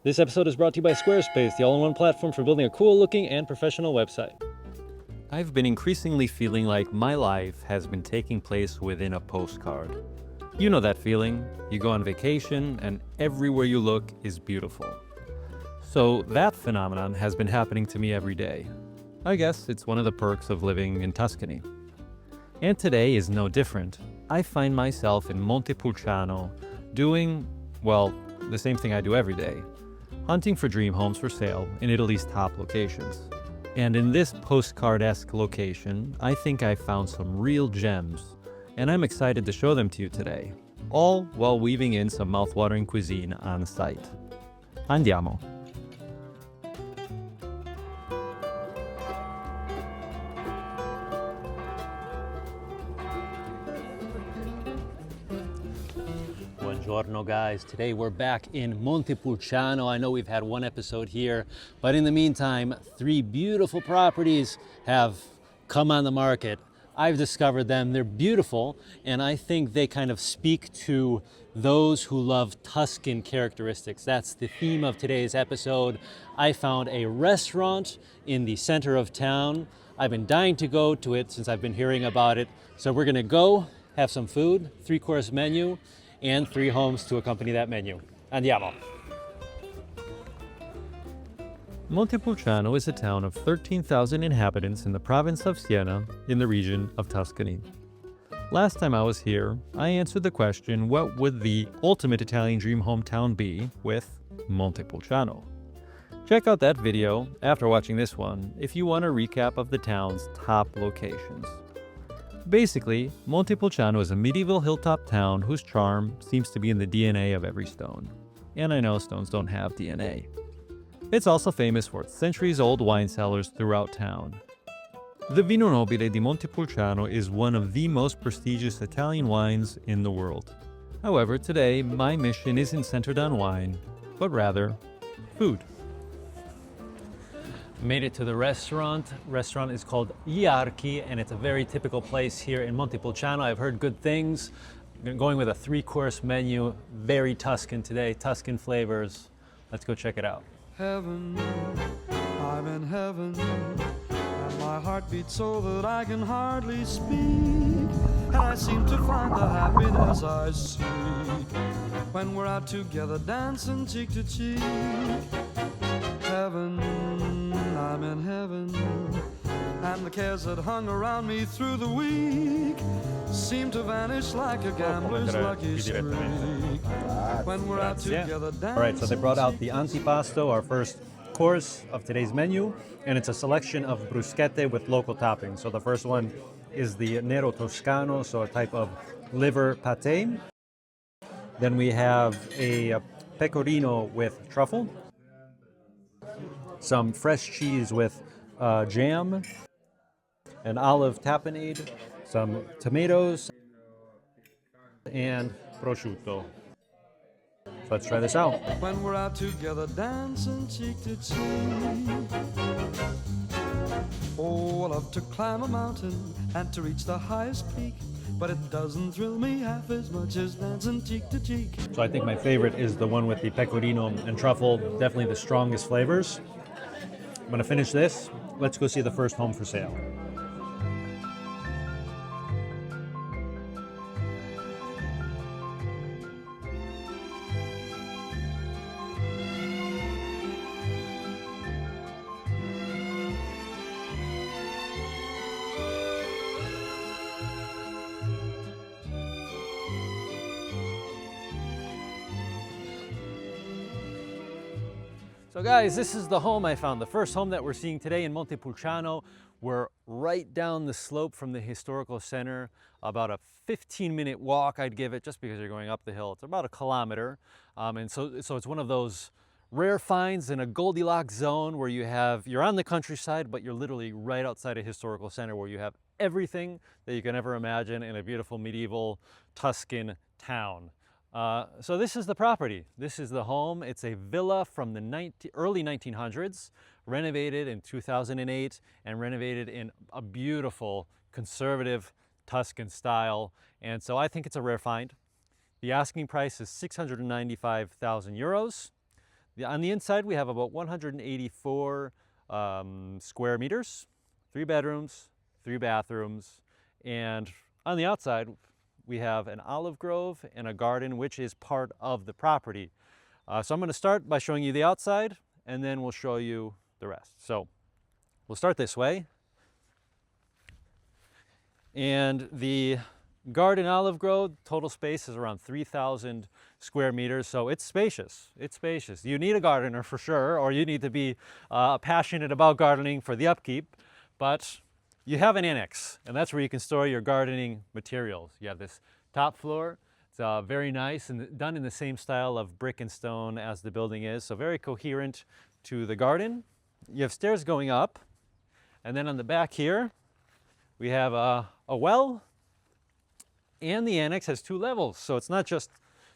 This episode is brought to you by Squarespace, the all-in-one platform for building a cool-looking and professional website. I've been increasingly feeling like my life has been taking place within a postcard. You know that feeling. You go on vacation and everywhere you look is beautiful. So that phenomenon has been happening to me every day. I guess it's one of the perks of living in Tuscany. And today is no different. I find myself in Montepulciano doing, well, the same thing I do every day. Hunting for dream homes for sale in Italy's top locations. And in this postcard-esque location, I think I found some real gems, and I'm excited to show them to you today, all while weaving in some mouth-watering cuisine on site. Andiamo! Buongiorno guys, today we're back in Montepulciano. I know we've had one episode here, but in the meantime, 3 beautiful properties have come on the market. I've discovered them, they're beautiful, and I think they kind of speak to those who love Tuscan characteristics. That's the theme of today's episode. I found a restaurant in the center of town. I've been dying to go to it since I've been hearing about it. So we're gonna go have some food, 3-course menu, and 3 homes to accompany that menu. Andiamo! Montepulciano is a town of 13,000 inhabitants in the province of Siena in the region of Tuscany. Last time I was here, I answered the question, what would the ultimate Italian dream hometown be with Montepulciano? Check out that video after watching this one if you want a recap of the town's top locations. Basically, Montepulciano is a medieval hilltop town whose charm seems to be in the DNA of every stone. And I know stones don't have DNA. It's also famous for its centuries-old wine cellars throughout town. The Vino Nobile di Montepulciano is one of the most prestigious Italian wines in the world. However, today my mission isn't centered on wine, but rather food. Made it to the restaurant. Restaurant is called Gli Archi, and it's a very typical place here in Montepulciano. I've heard good things. I'm going with a 3-course menu, very Tuscan today, Tuscan flavors. Let's go check it out. Heaven, I'm in heaven, and my heart beats so that I can hardly speak, and I seem to find the happiness I seek when we're out together dancing cheek to cheek. Heaven, I'm in heaven, and the cares that hung around me through the week seem to vanish like a gambler's lucky streak when we're out together dancing. All right, so they brought out the antipasto, our first course of today's menu, and it's a selection of bruschette with local toppings. So the first one is the Nero Toscano, so a type of liver pate. Then we have a pecorino with truffle, some fresh cheese with jam, an olive tapenade, some tomatoes, and prosciutto. So let's try this out. When we're out together dancing cheek to cheek. Oh, I love to climb a mountain and to reach the highest peak, but it doesn't thrill me half as much as dancing cheek to cheek. So I think my favorite is the one with the pecorino and truffle, definitely the strongest flavors. I'm gonna finish this. Let's go see the first home for sale. So guys, this is the home I found, the first home that we're seeing today in Montepulciano. We're right down the slope from the historical center, about a 15-minute walk I'd give it, just because you're going up the hill. It's about a kilometer. And so it's one of those rare finds in a Goldilocks zone where you're on the countryside, but you're literally right outside a historical center where you have everything that you can ever imagine in a beautiful medieval Tuscan town. So this is the property. This is the home. It's a villa from the early 1900s, renovated in 2008 and renovated in a beautiful conservative Tuscan style. And so I think it's a rare find. The asking price is 695,000 euros. On the inside, we have about 184 square meters, 3 bedrooms, 3 bathrooms, and on the outside, we have an olive grove and a garden, which is part of the property. So I'm going to start by showing you the outside, and then we'll show you the rest. So we'll start this way. And the garden olive grove, total space is around 3,000 square meters, so it's spacious. It's spacious. You need a gardener for sure, or you need to be passionate about gardening for the upkeep, but you have an annex, and that's where you can store your gardening materials. You have this top floor. It's very nice and done in the same style of brick and stone as the building is, so very coherent to the garden. You have stairs going up, and then on the back here, we have a well, and the annex has 2 levels, so it's not just,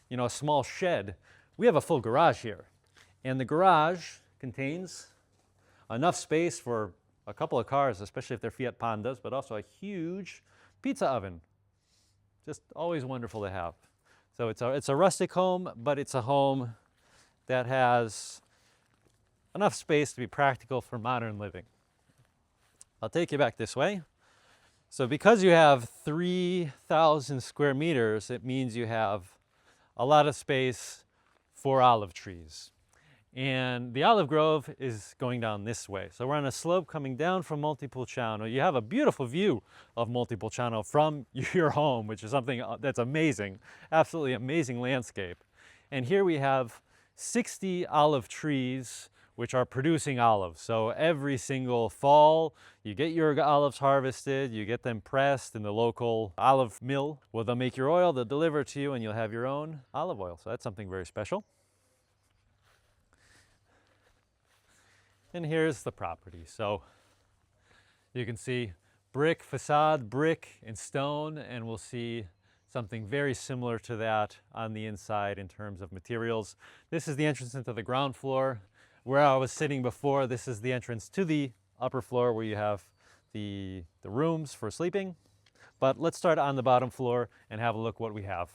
you know, a small shed. We have a full garage here, and the garage contains enough space for a couple of cars, especially if they're Fiat Pandas, but also a huge pizza oven. Just always wonderful to have. So it's a rustic home, but it's a home that has enough space to be practical for modern living. I'll take you back this way. So because you have 3,000 square meters, it means you have a lot of space for olive trees. And the olive grove is going down this way. So we're on a slope coming down from Montepulciano. You have a beautiful view of Montepulciano from your home, which is something that's amazing, absolutely amazing landscape. And here we have 60 olive trees which are producing olives. So every single fall, you get your olives harvested, you get them pressed in the local olive mill, where they'll make your oil, they'll deliver it to you, and you'll have your own olive oil. So that's something very special. And here's the property. So you can see brick facade, brick and stone, and we'll see something very similar to that on the inside in terms of materials. This is the entrance into the ground floor. Where I was sitting before, this is the entrance to the upper floor where you have the rooms for sleeping. But let's start on the bottom floor and have a look what we have.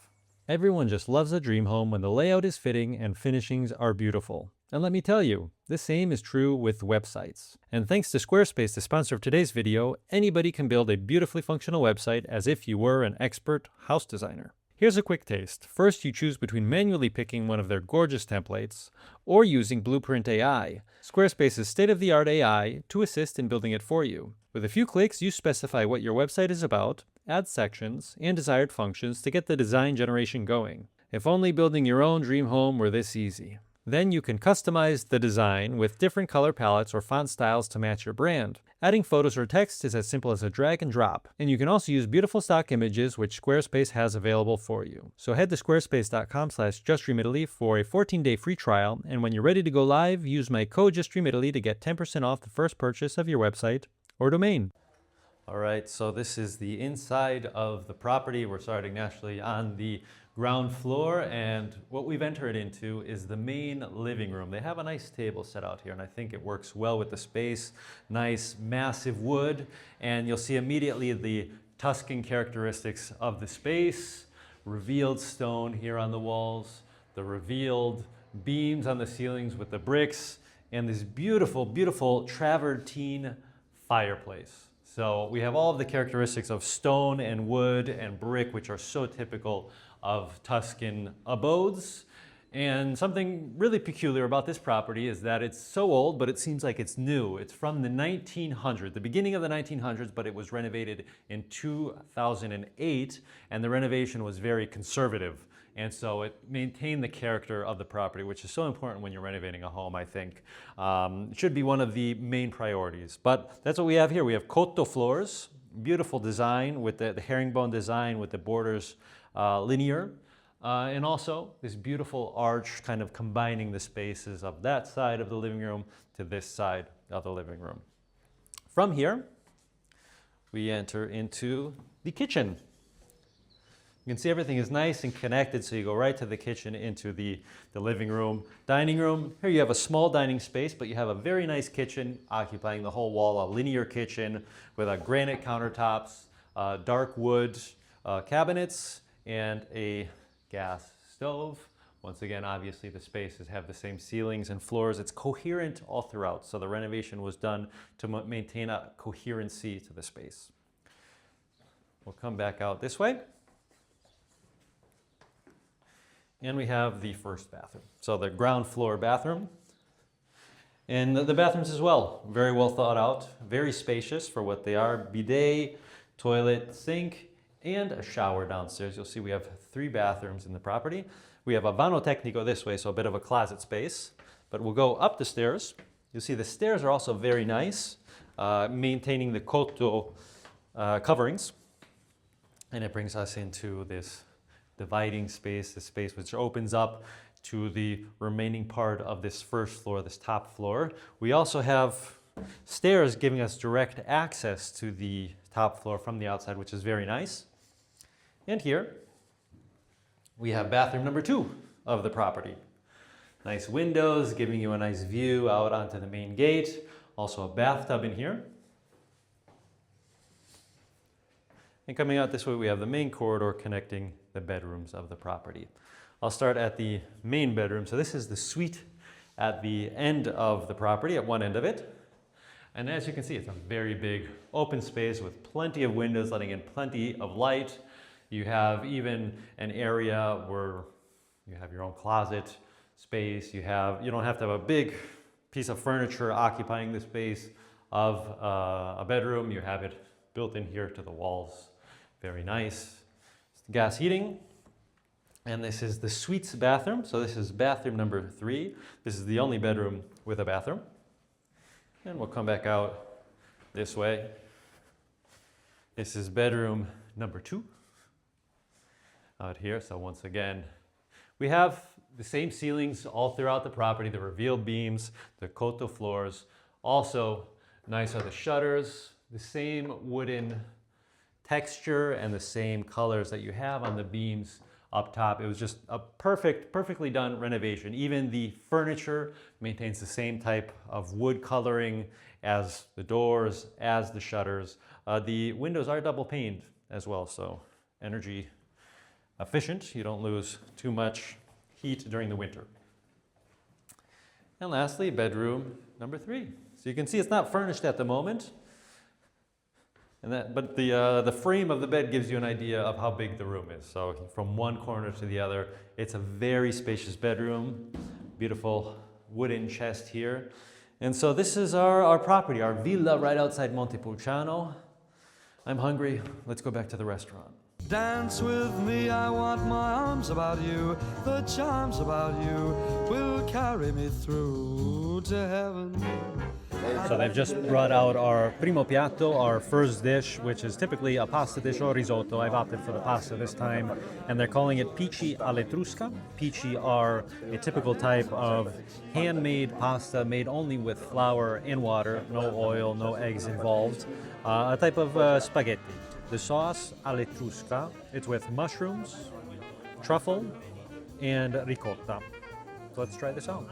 Everyone just loves a dream home when the layout is fitting and finishings are beautiful. And let me tell you, the same is true with websites. And thanks to Squarespace, the sponsor of today's video, anybody can build a beautifully functional website as if you were an expert house designer. Here's a quick taste. First, you choose between manually picking one of their gorgeous templates or using Blueprint AI, Squarespace's state-of-the-art AI, to assist in building it for you. With a few clicks, you specify what your website is about, add sections, and desired functions to get the design generation going. If only building your own dream home were this easy. Then you can customize the design with different color palettes or font styles to match your brand. Adding photos or text is as simple as a drag and drop. And you can also use beautiful stock images which Squarespace has available for you. So head to squarespace.com/JustDreamItaly for a 14-day free trial, and when you're ready to go live, use my code JustDreamItaly to get 10% off the first purchase of your website or domain. All right, so this is the inside of the property. We're starting naturally on the ground floor, and what we've entered into is the main living room. They have a nice table set out here, and I think it works well with the space. Nice, massive wood, and you'll see immediately the Tuscan characteristics of the space. Revealed stone here on the walls, the revealed beams on the ceilings with the bricks, and this beautiful, beautiful travertine fireplace. So we have all of the characteristics of stone and wood and brick, which are so typical of Tuscan abodes. And something really peculiar about this property is that it's so old, but it seems like it's new. It's from the 1900s, the beginning of the 1900s, but it was renovated in 2008, and the renovation was very conservative. And so it maintained the character of the property, which is so important when you're renovating a home, I think. It should be one of the main priorities. But that's what we have here. We have cotto floors, beautiful design with the herringbone design with the borders linear. And also this beautiful arch kind of combining the spaces of that side of the living room to this side of the living room. From here, we enter into the kitchen. You can see everything is nice and connected, so you go right to the kitchen into the living room. Dining room, here you have a small dining space, but you have a very nice kitchen occupying the whole wall, a linear kitchen with granite countertops, dark wood cabinets, and a gas stove Once again, obviously the spaces have the same ceilings and floors. It's coherent all throughout, so the renovation was done to maintain a coherency to the space. We'll come back out this way. And we have the first bathroom. So the ground floor bathroom. And the bathrooms as well, very well thought out, very spacious for what they are. Bidet, toilet, sink, and a shower downstairs. You'll see we have 3 bathrooms in the property. We have a vano tecnico this way, so a bit of a closet space. But we'll go up the stairs. You'll see the stairs are also very nice, maintaining the cotto coverings. And it brings us into this dividing space, the space which opens up to the remaining part of this first floor, this top floor. We also have stairs giving us direct access to the top floor from the outside, which is very nice. And here we have bathroom number 2 of the property. Nice windows giving you a nice view out onto the main gate. Also a bathtub in here. And coming out this way, we have the main corridor connecting the bedrooms of the property. I'll start at the main bedroom. So this is the suite at the end of the property, at one end of it. And as you can see, it's a very big open space with plenty of windows letting in plenty of light. You have even an area where you have your own closet space. You don't have to have a big piece of furniture occupying the space of a bedroom. You have it built in here to the walls. Very nice. Gas heating. And this is the suite's bathroom. So this is bathroom number 3. This is the only bedroom with a bathroom. And we'll come back out this way. This is bedroom number 2 out here. So once again, we have the same ceilings all throughout the property, the revealed beams, the cotto floors. Also, nice are the shutters, the same wooden texture and the same colors that you have on the beams up top. It was just a perfectly done renovation. Even the furniture maintains the same type of wood coloring as the doors, as the shutters. The windows are double paned as well, so energy efficient. You don't lose too much heat during the winter. And lastly, bedroom number 3. So you can see it's not furnished at the moment. But the frame of the bed gives you an idea of how big the room is. So from one corner to the other, it's a very spacious bedroom. Beautiful wooden chest here. And so this is our property, our villa right outside Montepulciano. I'm hungry. Let's go back to the restaurant. Dance with me, I want my arms about you. The charms about you will carry me through to heaven. So they've just brought out our primo piatto, our first dish, which is typically a pasta dish or risotto. I've opted for the pasta this time, and they're calling it pici all'etrusca. Pici are a typical type of handmade pasta made only with flour and water, no oil, no eggs involved. A type of spaghetti. The sauce all'etrusca, it's with mushrooms, truffle, and ricotta. So let's try this out.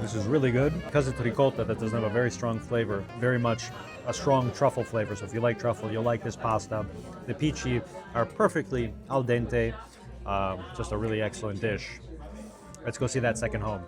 This is really good. Because it's ricotta, that doesn't have a very strong flavor, very much a strong truffle flavor. So if you like truffle, you'll like this pasta. The pici are perfectly al dente, just a really excellent dish. Let's go see that second home.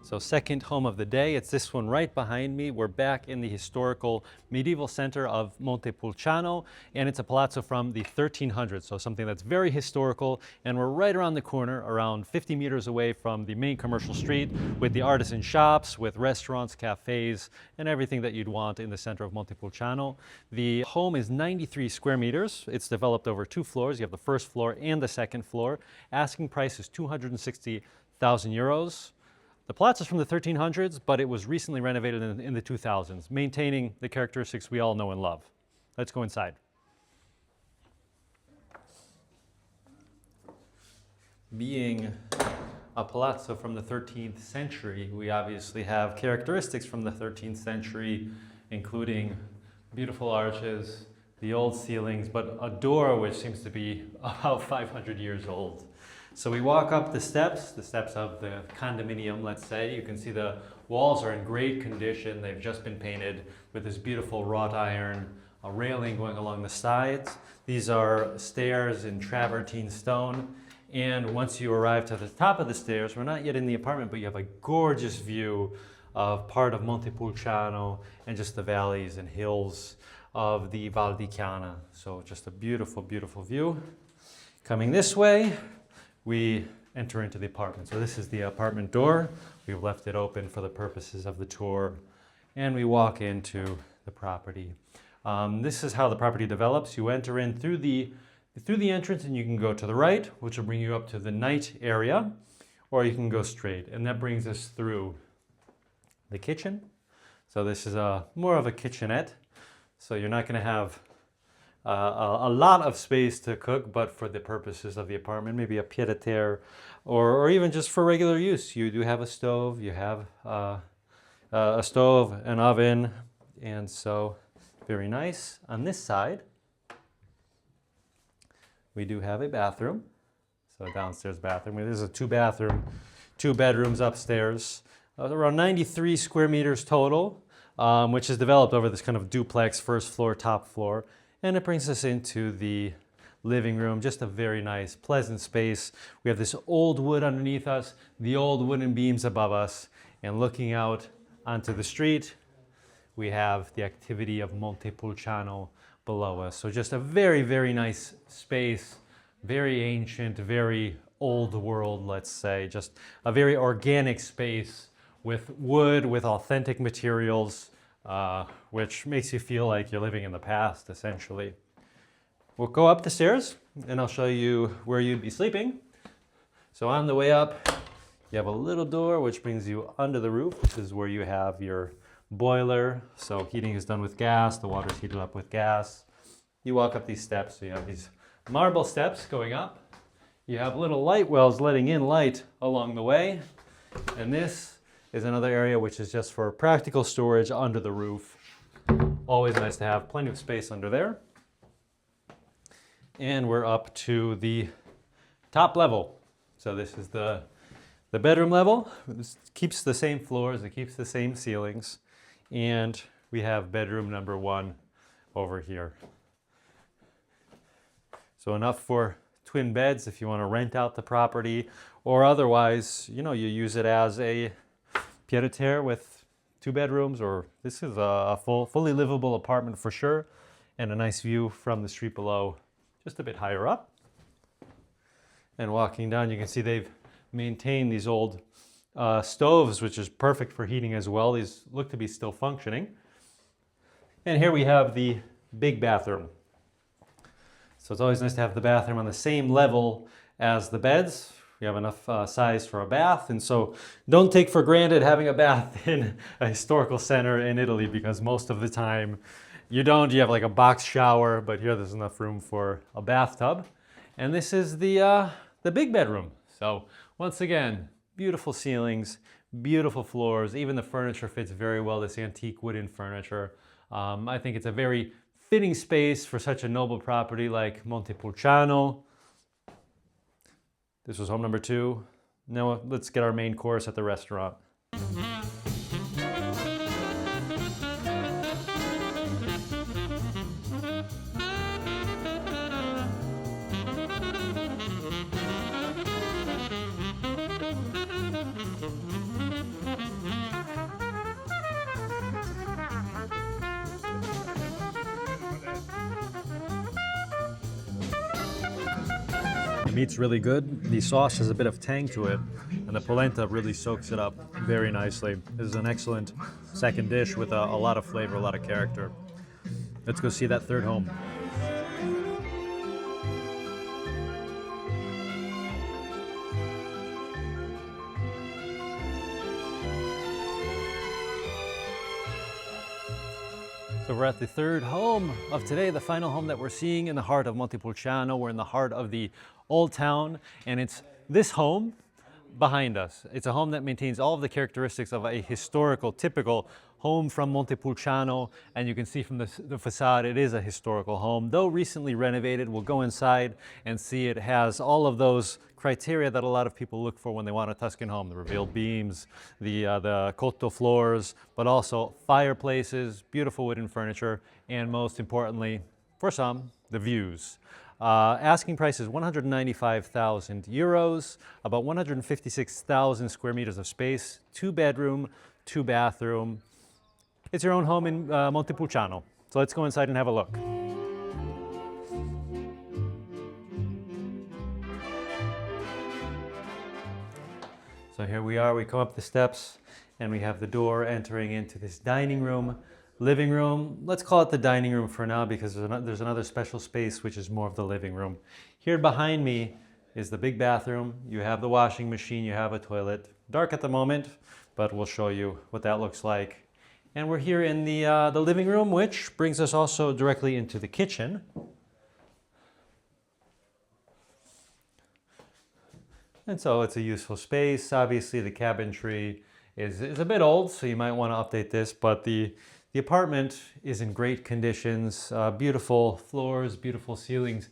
So second home of the day, it's this one right behind me. We're back in the historical medieval center of Montepulciano, and it's a palazzo from the 1300s, so something that's very historical, and we're right around the corner, around 50 meters away from the main commercial street, with the artisan shops, with restaurants, cafes, and everything that you'd want in the center of Montepulciano. The home is 93 square meters. It's developed over 2 floors. You have the first floor and the second floor. Asking price is 260,000 euros. The palazzo is from the 1300s, but it was recently renovated in the 2000s, maintaining the characteristics we all know and love. Let's go inside. Being a palazzo from the 13th century, we obviously have characteristics from the 13th century including beautiful arches, the old ceilings, but a door which seems to be about 500 years old. So we walk up the steps of the condominium, let's say. You can see the walls are in great condition. They've just been painted with this beautiful wrought iron railing going along the sides. These are stairs in travertine stone. And once you arrive to the top of the stairs, we're not yet in the apartment, but you have a gorgeous view of part of Montepulciano and just the valleys and hills of the Val di Chiana. So just a beautiful, beautiful view. Coming this way, we enter into the apartment. So this is the apartment door. We've left it open for the purposes of the tour. And we walk into the property. This is how the property develops. You enter in through the entrance and you can go to the right, which will bring you up to the night area, or you can go straight. And that brings us through the kitchen. So this is more of a kitchenette. So you're not going to have a lot of space to cook, but for the purposes of the apartment, maybe a pied-à-terre, or even just for regular use. You do have a stove, you have a stove, an oven, and so very nice. On this side, we do have a bathroom. So a downstairs bathroom. This is a two-bathroom, 2 bedrooms upstairs. Around 93 square meters total, which is developed over this kind of duplex, first floor, top floor. And it brings us into the living room, just a very nice, pleasant space. We have this old wood underneath us, the old wooden beams above us, and looking out onto the street, we have the activity of Montepulciano below us. So just a very, very nice space, very ancient, very old world, let's say. Just a very organic space with wood, with authentic materials, which makes you feel like you're living in the past, essentially. We'll go up the stairs and I'll show you where you'd be sleeping. So on the way up, you have a little door which brings you under the roof. This is where you have your boiler. So heating is done with gas, the water's heated up with gas. You walk up these steps, so you have these marble steps going up. You have little light wells letting in light along the way. And this is another area which is just for practical storage under the roof. Always nice to have plenty of space under there. And we're up to the top level. So this is the bedroom level. This keeps the same floors, it keeps the same ceilings. And we have bedroom number 1 over here. So enough for twin beds if you want to rent out the property, or otherwise, you use it as a pied-à-terre with 2 bedrooms, or this is a fully livable apartment for sure, and a nice view from the street below, just a bit higher up. And walking down, you can see they've maintained these old stoves, which is perfect for heating as well. These look to be still functioning. And here we have the big bathroom. So it's always nice to have the bathroom on the same level as the beds. We have enough size for a bath, and so don't take for granted having a bath in a historical center in Italy, because most of the time you don't. You have like a box shower, but here there's enough room for a bathtub. And this is the big bedroom. So once again, beautiful ceilings, beautiful floors. Even the furniture fits very well, this antique wooden furniture. I think it's a very fitting space for such a noble property like Montepulciano. This was home number 2. Now let's get our main course at the restaurant. The meat's really good. The sauce has a bit of tang to it, and the polenta really soaks it up very nicely. This is an excellent second dish with a lot of flavor, a lot of character. Let's go see that third home. So we're at the third home of today, the final home that we're seeing in the heart of Montepulciano. We're in the heart of the old town, and it's this home behind us. It's a home that maintains all of the characteristics of a historical, typical home from Montepulciano, and you can see from the facade it is a historical home. Though recently renovated, we'll go inside and see it has all of those criteria that a lot of people look for when they want a Tuscan home: the revealed beams, the cotto floors, but also fireplaces, beautiful wooden furniture, and most importantly, for some, the views. Asking price is 195,000 euros, about 156,000 square meters of space, 2-bedroom, 2-bathroom. It's your own home in Montepulciano. So let's go inside and have a look. So here we are, we come up the steps and we have the door entering into this dining room, living room. Let's call it the dining room for now because there's another special space which is more of the living room. Here behind me is the big bathroom. You have the washing machine, you have a toilet. Dark at the moment, but we'll show you what that looks like. And we're here in the living room, which brings us also directly into the kitchen. And so it's a useful space. Obviously the cabinetry is a bit old, so you might want to update this, but the apartment is in great conditions, beautiful floors, beautiful ceilings,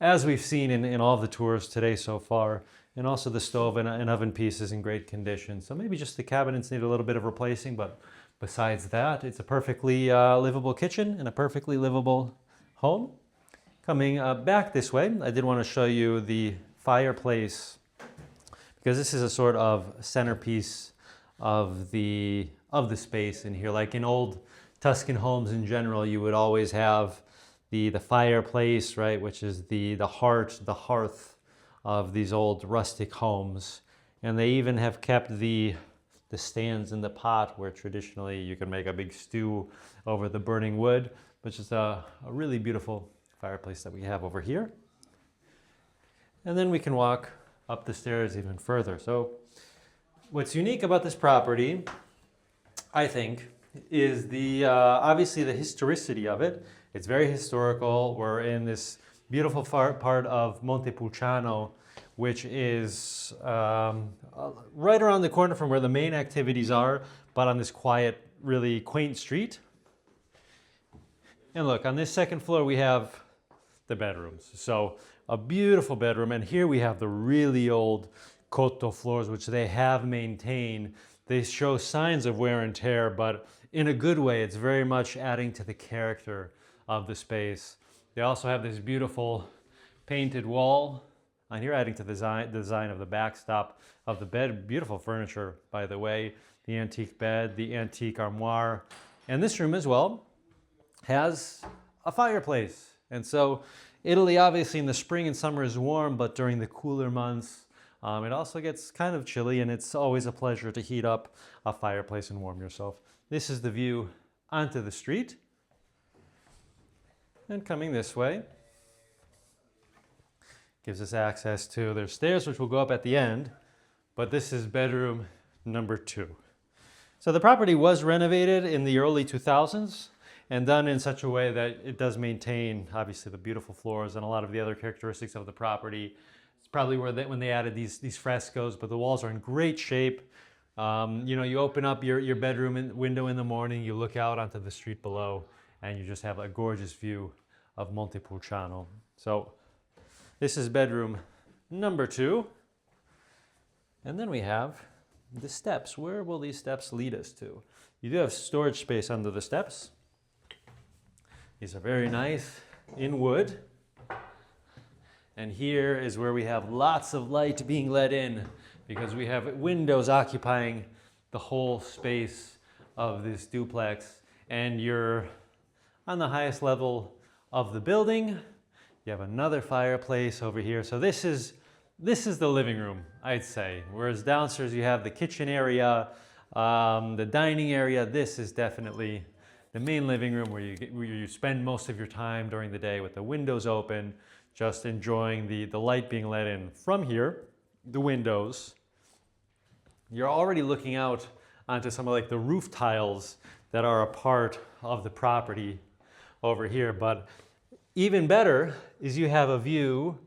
as we've seen in all the tours today so far. And also the stove and oven piece is in great condition. So maybe just the cabinets need a little bit of replacing, but besides that, it's a perfectly livable kitchen and a perfectly livable home. Coming back this way, I did want to show you the fireplace because this is a sort of centerpiece of the space in here. Like in old Tuscan homes in general, you would always have the fireplace, right, which is the hearth of these old rustic homes. And they even have kept the stands in the pot where traditionally you can make a big stew over the burning wood, which is a really beautiful fireplace that we have over here. And then we can walk up the stairs even further. So what's unique about this property, I think, is obviously the historicity of it. It's very historical. We're in this beautiful part of Montepulciano, which is right around the corner from where the main activities are, but on this quiet, really quaint street. And look, on this second floor we have the bedrooms. So a beautiful bedroom, and here we have the really old cotto floors, which they have maintained. They show signs of wear and tear, but in a good way. It's very much adding to the character of the space. They also have this beautiful painted wall on here, adding to the design of the backstop of the bed. Beautiful furniture, by the way. The antique bed, the antique armoire. And this room as well has a fireplace. And so Italy, obviously in the spring and summer is warm, but during the cooler months, it also gets kind of chilly, and it's always a pleasure to heat up a fireplace and warm yourself. This is the view onto the street. And coming this way gives us access to their stairs, which will go up at the end, but this is bedroom number 2. So the property was renovated in the early 2000s and done in such a way that it does maintain, obviously, the beautiful floors and a lot of the other characteristics of the property. It's probably when they added these frescoes, but the walls are in great shape. You open up your bedroom window in the morning, you look out onto the street below, and you just have a gorgeous view of Montepulciano. So this is bedroom number 2. And then we have the steps. Where will these steps lead us to? You do have storage space under the steps. These are very nice in wood. And here is where we have lots of light being let in because we have windows occupying the whole space of this duplex. And you're on the highest level of the building. You have another fireplace over here. So this is the living room, I'd say. Whereas downstairs you have the kitchen area, the dining area. This is definitely the main living room where you spend most of your time during the day with the windows open, just enjoying the light being let in. From here, the windows, you're already looking out onto some of the roof tiles that are a part of the property over here. But even better is you have a view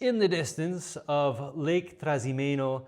in the distance of Lake Trasimeno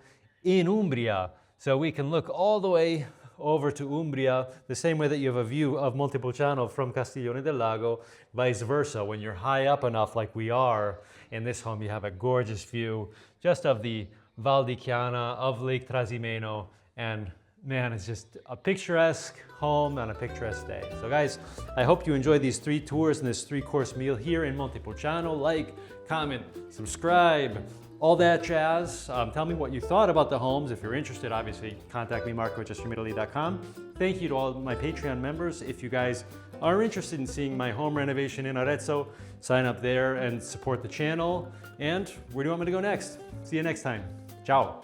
in Umbria. So we can look all the way over to Umbria, the same way that you have a view of Montepulciano from Castiglione del Lago, vice versa. When you're high up enough like we are in this home, you have a gorgeous view just of the Val di Chiana, of Lake Trasimeno, and man, it's just a picturesque home on a picturesque day. So guys, I hope you enjoyed these 3 tours and this 3-course meal here in Montepulciano. Like, comment, subscribe, all that jazz. Tell me what you thought about the homes. If you're interested, obviously, contact me, marco@justfromitaly.com. Thank you to all my Patreon members. If you guys are interested in seeing my home renovation in Arezzo, sign up there and support the channel. And where do you want me to go next? See you next time. Ciao.